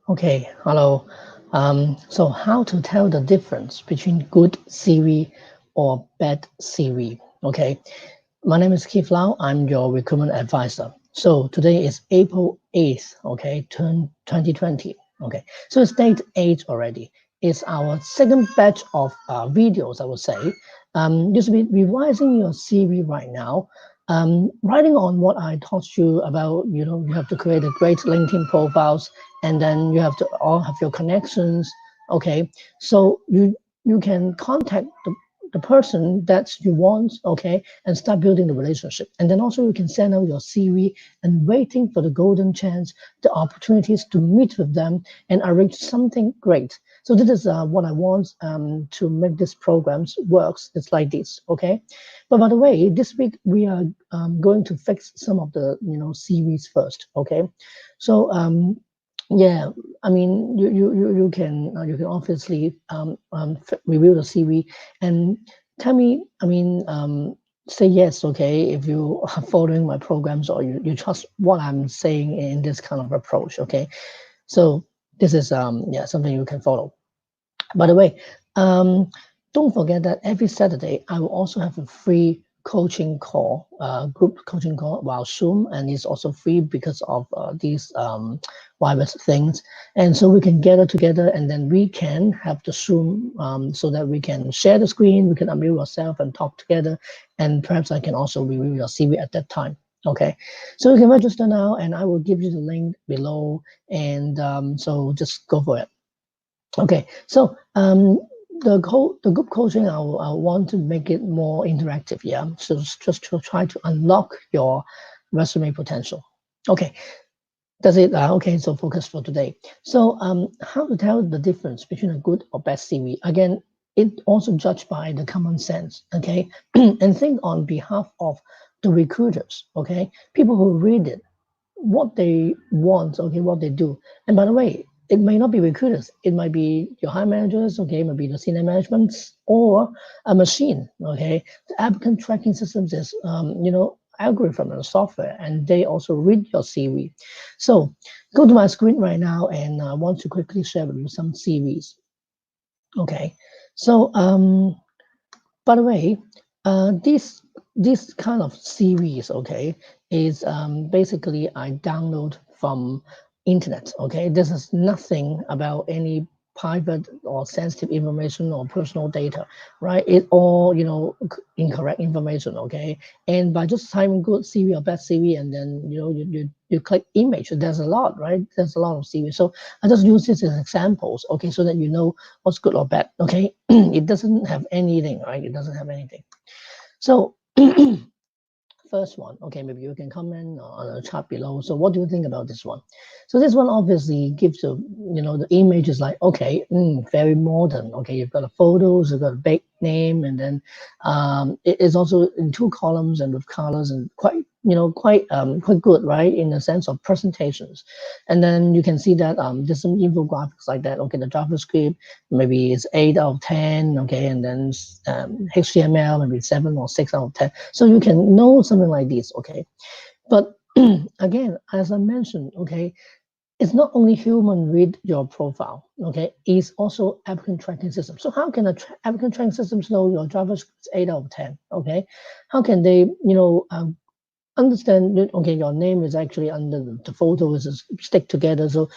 Okay, hello. So how to tell the difference between good CV or bad CV? Okay, my name is Keith Lau. I'm your recruitment advisor. So today is April 8th, okay, 2020. Okay, so it's date 8 already. It's our second batch of videos, I would say. You should be revising your CV right now. Writing on what I taught you about, you have to create a great LinkedIn profiles, and then you have to all have your connections. Okay, so you can contact the person that you want, okay, and start building the relationship. And then also you can send out your CV and waiting for the golden chance, the opportunities to meet with them and arrange something great. So this is what I want to make these programs works. It's like this, okay. But by the way, this week we are going to fix some of the CVs first, okay. So yeah, I mean, you can obviously review the CV and tell me. I mean, say yes, okay, if you are following my programs or you trust what I'm saying in this kind of approach, okay. So this is yeah, something you can follow. By the way, um, don't forget that every Saturday I will also have a free coaching call, group coaching call while Zoom, and it's also free because of these virus things. And so we can gather together, and then we can have the Zoom so that we can share the screen, we can unmute ourselves and talk together, and perhaps I can also review your CV at that time. Okay, so you can register now, and I will give you the link below, and so just go for it. Okay, so the group coaching, I want to make it more interactive. Yeah, so just to try to unlock your resume potential. Okay, that's it. Okay, so focus for today. So how to tell the difference between a good or bad CV? Again, it also judged by the common sense. Okay, and think on behalf of the recruiters. Okay, people who read it, what they want, okay, what they do. And by the way, it may not be recruiters, it might be your high managers, okay, it might be the senior management or a machine, okay. The applicant tracking systems is, algorithm and software, and they also read your CV. So go to my screen right now, and I want to quickly share with you some CVs. Okay, so by the way, this kind of series, okay, is basically I download from internet. Okay, this is nothing about any private or sensitive information or personal data, right? It all incorrect information. Okay, and by just typing good CV or bad CV, and then you click image. There's a lot, right? There's a lot of CV. So I just use this as examples, okay, so that you know what's good or bad. Okay, it doesn't have anything, right? It doesn't have anything. So first one, okay, maybe you can comment on the chat below. So what do you think about this one? So this one obviously gives the image is like, okay, very modern. Okay, you've got the photos, you've got a big name, and then it is also in two columns and with colors and quite good, right? In the sense of presentations. And then you can see that there's some infographics like that. Okay, the JavaScript maybe it's 8 out of 10. Okay, and then HTML maybe 7 or 6 out of 10. So you can know something like this. Okay, but again, as I mentioned, okay, it's not only human read your profile, okay, it's also applicant tracking system. So how can applicant tracking systems know your JavaScript is 8 out of 10? Okay, how can they understand that, okay, your name is actually under the photo is stick together? So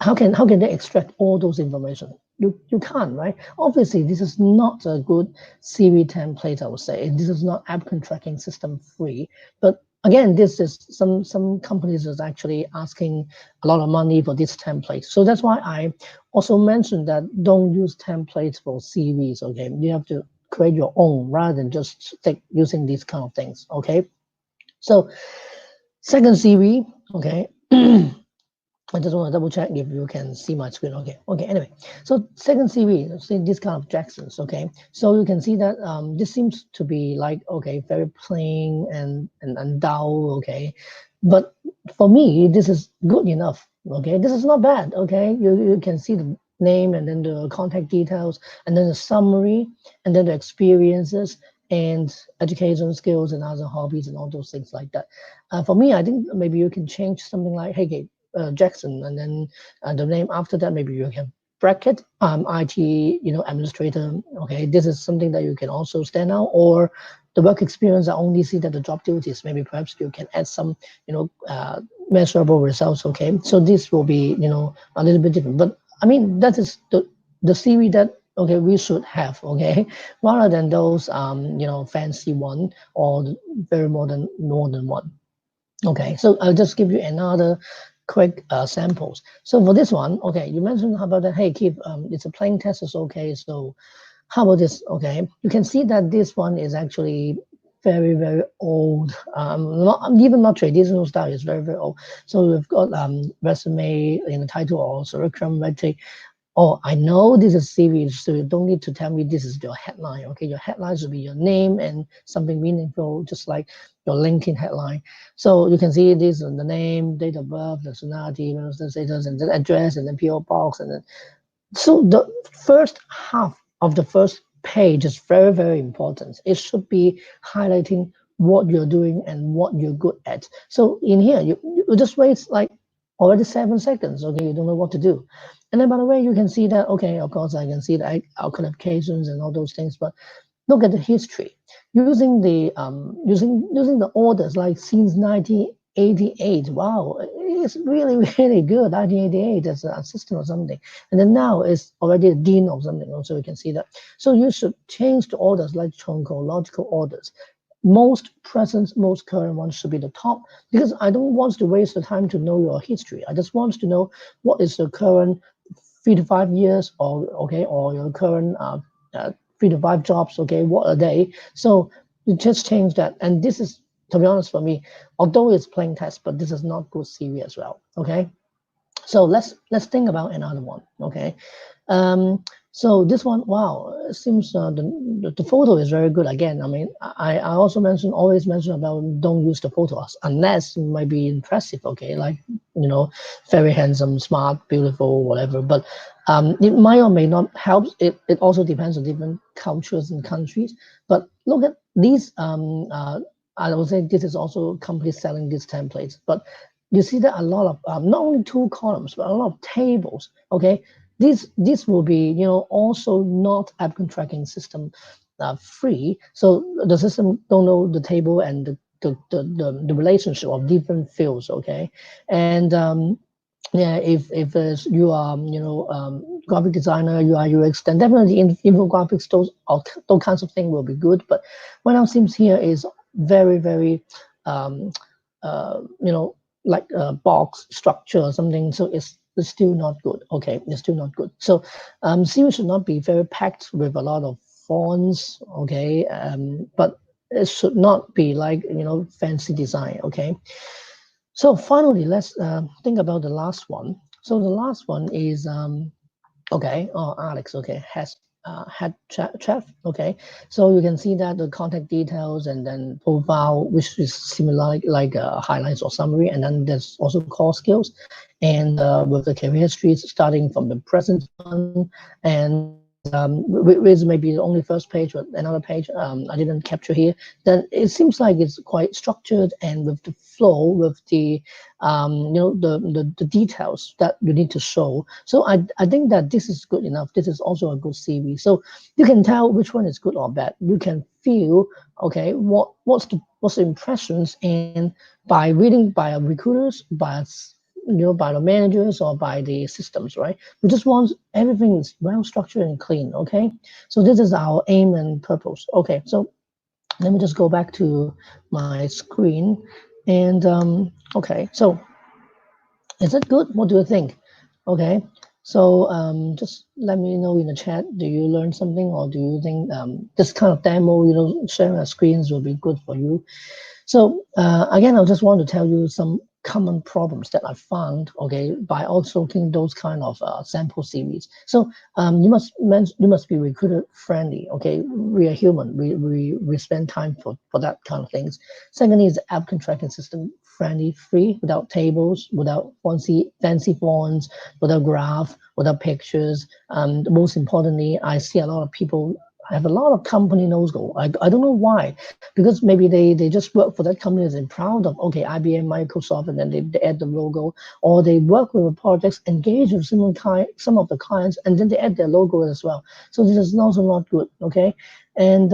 how can they extract all those information? You can't, right? Obviously, this is not a good CV template, I would say. This is not applicant tracking system free. But again, this is some companies is actually asking a lot of money for this template. So that's why I also mentioned that don't use templates for CVs. Okay, you have to create your own rather than just stick using these kind of things. Okay, so second CV. Okay. I just want to double check if you can see my screen. Okay. Okay. Anyway, so second CV, see this kind of Jacksons. Okay. So you can see that this seems to be like, okay, very plain and dull. Okay. But for me, this is good enough. Okay. This is not bad. Okay. You can see the name and then the contact details and then the summary and then the experiences and education skills and other hobbies and all those things like that. For me, I think maybe you can change something like, hey, Jackson, and then the name after that maybe you can bracket IT, administrator. Okay, this is something that you can also stand out. Or the work experience, I only see that the job duties. Maybe perhaps you can add some, measurable results. Okay, so this will be, a little bit different. But I mean, that is the CV that we should have. Okay, rather than those fancy one or very modern one. Okay, so I'll just give you another quick samples. So for this one, okay, you mentioned about that. Hey, Keith, it's a plain text is okay. So how about this? Okay, you can see that this one is actually very, very old. Not traditional style. It's very, very old. So we've got resume in the title, also curriculum writing. Oh, I know this is series, so you don't need to tell me this is your headline. Okay, your headline should be your name and something meaningful, just like your LinkedIn headline. So you can see this on the name, date of birth, nationality, the status, and then address, and then PO box, and then so the first half of the first page is very, very important. It should be highlighting what you're doing and what you're good at. So in here, you just wait like already 7 seconds. Okay, you don't know what to do. And then by the way, you can see that, okay, of course I can see the our qualifications and all those things, but look at the history. Using the using the orders like since 1988. Wow, it's really, really good. 1988 as an assistant or something. And then now it's already a dean or something. Also, you can see that. So you should change the orders like chronological orders. Most present, most current ones should be the top, because I don't want to waste the time to know your history. I just want to know what is the current 3 to 5 years, or your current 3 to 5 jobs. Okay, what are they? So you just change that. And this is, to be honest, for me, although it's plain text, but this is not good CV as well. Okay, so let's think about another one. Okay, so this one, wow, it seems the photo is very good. Again, I mean, I also always mention about don't use the photos unless it might be impressive. Okay, like very handsome, smart, beautiful, whatever. But it might or may not help. It also depends on different cultures and countries. But look at these. I would say this is also companies selling these templates. But you see that a lot of not only 2 columns, but a lot of tables. Okay, this will be also not applicant tracking system free. So the system don't know the table and the relationship of different fields. Okay, and yeah, if you are graphic designer, UI UX, then definitely in infographics, those kinds of things will be good. But what else seems here is very, very um, like a box structure or something. So it's still not good. Okay, it's still not good. So CV should not be very packed with a lot of fonts. Okay, but it should not be like fancy design. Okay. So finally, let's think about the last one. So the last one is okay. Oh, Alex. Okay, has head chef. Okay, so you can see that the contact details and then profile, which is similar like highlights or summary, and then there's also core skills, and with the career history starting from the present one, and with maybe the only first page, but another page I didn't capture here. Then it seems like it's quite structured, and with the flow, with the the details that you need to show. So I think that this is good enough. This is also a good CV. So you can tell which one is good or bad. You can feel, okay, what's the impressions, and by reading by recruiters, by by the managers or by the systems, right? We just want everything is well structured and clean. Okay, so this is our aim and purpose. Okay, so let me just go back to my screen, and okay, so is it good? What do you think? Okay, so just let me know in the chat. Do you learn something, or do you think this kind of demo, sharing our screens will be good for you? So again, I just want to tell you some common problems that I found, okay, by also looking those kind of sample CVs. So you must be recruiter friendly, okay? We are human. We spend time for that kind of things. Secondly, is the applicant tracking system friendly, free, without tables, without fancy fonts, without graph, without pictures. Most importantly, I see a lot of people have a lot of company logo. I don't know why, because maybe they just work for that company and proud of, okay, IBM, Microsoft, and then they add the logo, or they work with projects, engage with some of the clients, and then they add their logo as well. So this is also not good, okay? And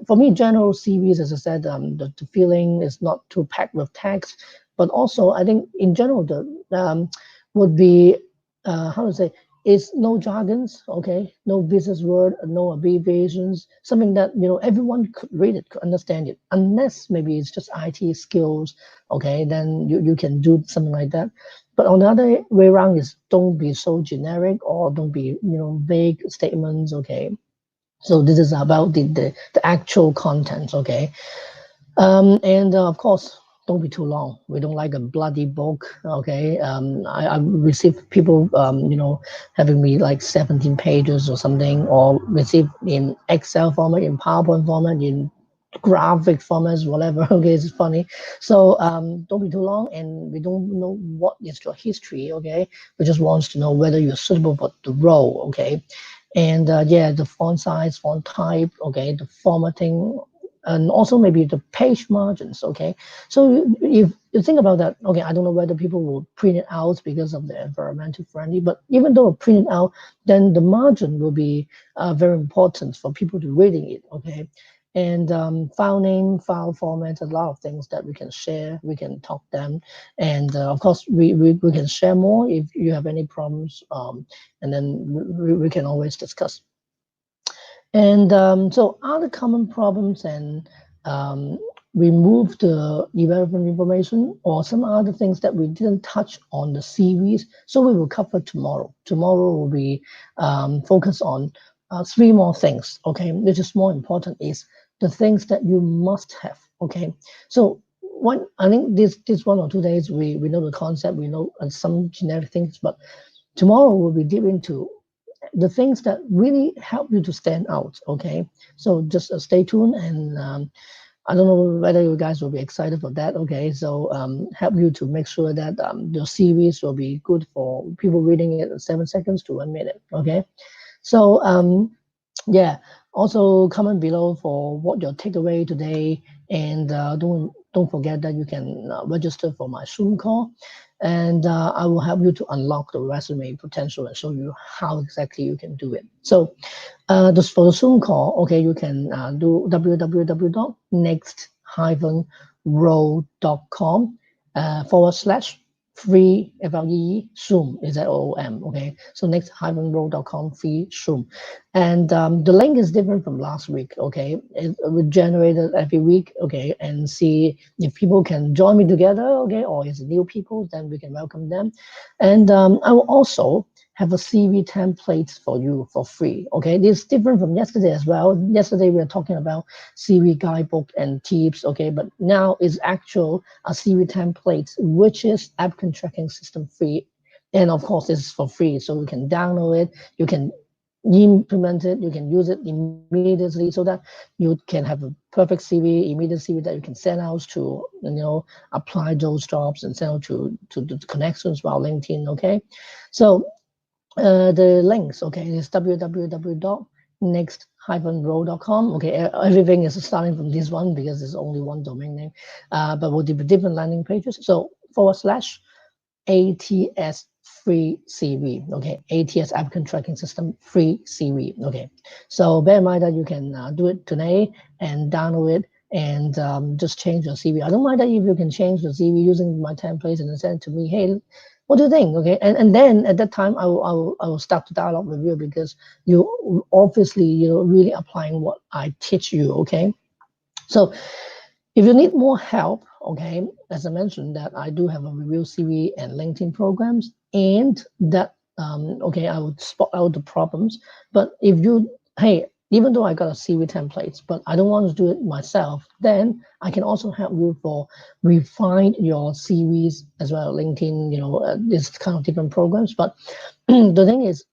for me, general CVs, as I said, the feeling is not too packed with text, but also I think in general the would be how to say, is no jargons, okay, no business word, no abbreviations, something that everyone could read it, could understand it, unless maybe it's just IT skills, okay, then you can do something like that. But on the other way around is don't be so generic, or don't be vague statements, okay. So this is about the actual content, okay. And of course, don't be too long. We don't like a bloody book. Okay. I receive people, having me like 17 pages or something, or receive in Excel format, in PowerPoint format, in graphic formats, whatever. Okay, it's funny. So don't be too long, and we don't know what is your history. Okay, we just wants to know whether you're suitable for the role. Okay, and yeah, the font size, font type. Okay, the formatting, and also maybe the page margins. Okay, so if you think about that, okay, I don't know whether people will print it out because of the environmental friendly, but even though print it out, then the margin will be very important for people to reading it. Okay, and file name, file format, a lot of things that we can share, we can talk them, and of course we can share more if you have any problems, and then we can always discuss. And so other common problems, and um, remove the irrelevant information, or some other things that we didn't touch on the series. So we will cover tomorrow. Tomorrow will be focus on three more things, okay, which is more important is the things that you must have, okay. So one, I think this 1 or 2 days we know the concept, we know some generic things, but tomorrow we'll be deep into the things that really help you to stand out. Okay, so just stay tuned, and I don't know whether you guys will be excited for that. Okay, so help you to make sure that your series will be good for people reading it in 7 seconds to 1 minute. Okay, so yeah, also comment below for what your takeaway today, and don't forget that you can register for my Zoom call, and I will help you to unlock the resume potential and show you how exactly you can do it. So just for the Zoom call, okay, you can do www.next-row.com / free FLE Zoom, is that OOM, okay? So next-row.com free Zoom. And the link is different from last week, okay? It will generate it every week, okay? And see if people can join me together, okay? Or is it new people, then we can welcome them. And I will also have a CV template for you for free. Okay, this is different from yesterday as well. Yesterday we were talking about CV guidebook and tips. Okay, but now is actual a CV template, which is applicant tracking system free, and of course this is for free, so you can download it, you can implement it, you can use it immediately, so that you can have a perfect CV, immediate CV that you can send out to apply those jobs and send out to the connections while LinkedIn. Okay, so the links, okay, is www.next-row.com. Okay, everything is starting from this one because there's only one domain name, but we'll do different landing pages. So / ATS free CV. Okay, ATS applicant tracking system free CV. Okay, so bear in mind that you can do it today and download it, and just change your CV. I don't mind that if you can change your CV using my templates and then send it to me. Hey, what do you think? Okay, and then at that time I will start the dialogue with you, because you obviously really applying what I teach you. Okay, so if you need more help, okay, as I mentioned that I do have a review CV and LinkedIn programs, and that okay, I would spot out the problems. But if you, hey, even though I got a CV templates, but I don't want to do it myself, then I can also help you for refine your CVs as well. LinkedIn, this kind of different programs. But the thing is,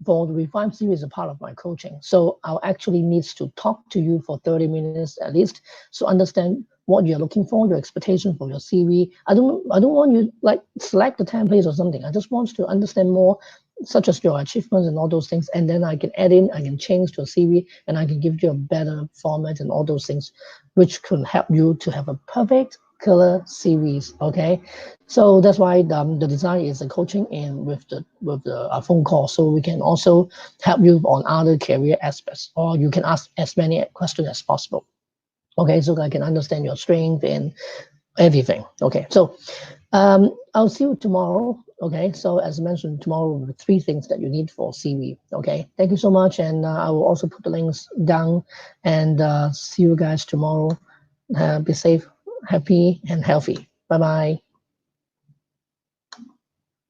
for the refined CV is a part of my coaching. So I'll actually needs to talk to you for 30 minutes at least, to understand what you're looking for, your expectation for your CV. I don't want you like select the templates or something. I just want to understand more such as your achievements and all those things, and then I can add in, I can change to a CV, and I can give you a better format and all those things, which can help you to have a perfect color series. Okay, so that's why the design is a coaching and with the phone call, so we can also help you on other career aspects, or you can ask as many questions as possible. Okay, so I can understand your strength and everything. Okay, so I'll see you tomorrow. Okay, so as mentioned, tomorrow the 3 things that you need for CV. Okay, thank you so much, and I will also put the links down, and see you guys tomorrow. Be safe, happy, and healthy. Bye bye.